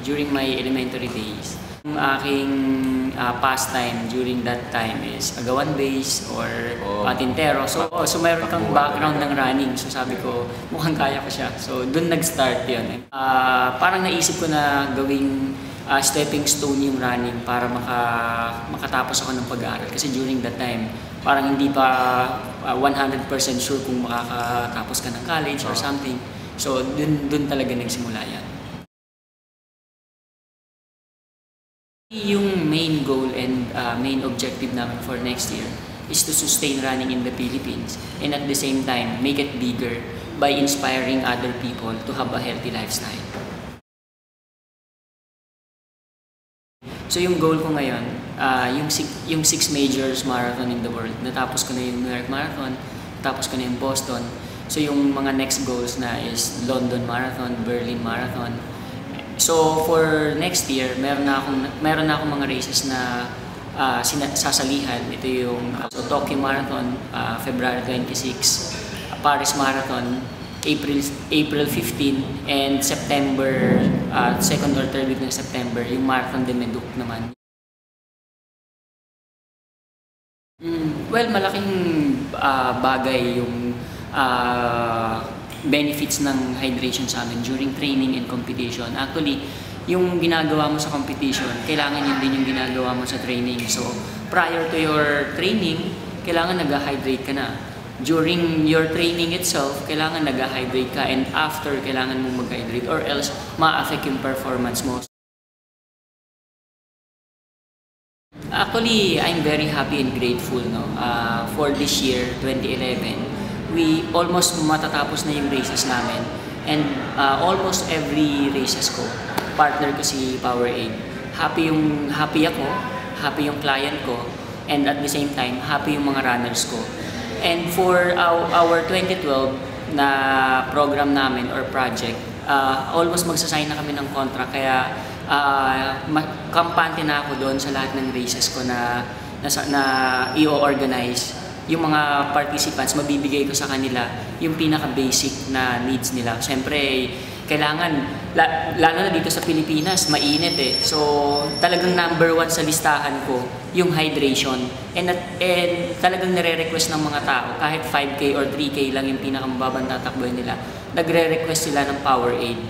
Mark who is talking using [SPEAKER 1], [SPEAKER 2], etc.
[SPEAKER 1] during my elementary days. Yung aking pastime during that time is agawan base or patintero. So mayroon kang background ng running. So sabi ko, mukhang kaya ko siya. So dun nag-start yun. Parang naisip ko na gawing stepping stone yung running para makatapos ako ng pag-aaral. Kasi during that time, parang hindi pa 100% sure kung makakatapos ka ng college or something. So dun talaga nagsimula yan. Yung main goal and main objective namin for next year is to sustain running in the Philippines and at the same time make it bigger by inspiring other people to have a healthy lifestyle. So yung goal ko ngayon, yung 6 majors marathon in the world. Natapos ko na yung New York Marathon, natapos ko na yung Boston. So yung mga next goals na is London Marathon, Berlin Marathon. So for next year, meron na akong mga races na sasalihan. Ito yung Tokyo Marathon, February 26, Paris Marathon, April 15, and September, 2nd or 3rd week ng September, yung Marathon de Meduc naman. Well, malaking bagay yung benefits ng hydration sa amin during training and competition. Actually, yung ginagawa mo sa competition, kailangan yun din yung ginagawa mo sa training. So, prior to your training, kailangan nag-hydrate ka na. During your training itself, kailangan nag-hydrate ka, and after, kailangan mo mag-hydrate or else ma-affect yung performance mo. Actually, I'm very happy and grateful for this year, 2011. We almost matatapos na yung races namin, and almost every races ko, partner ko si Powerade. Happy ako, happy yung client ko, and at the same time, happy yung mga runners ko. And for our 2012 na program namin or project, almost magsasign na kami ng contract, kaya kampante na ako doon sa lahat ng races ko na i-organize. Yung mga participants, mabibigay ko sa kanila yung pinaka-basic na needs nila. Siyempre, kailangan, lalo na dito sa Pilipinas, mainit eh. So, talagang number 1 sa listahan ko, yung hydration. And talagang nire-request ng mga tao, kahit 5K or 3K lang yung pinakamababang tatakboy nila, nagre-request sila ng Powerade.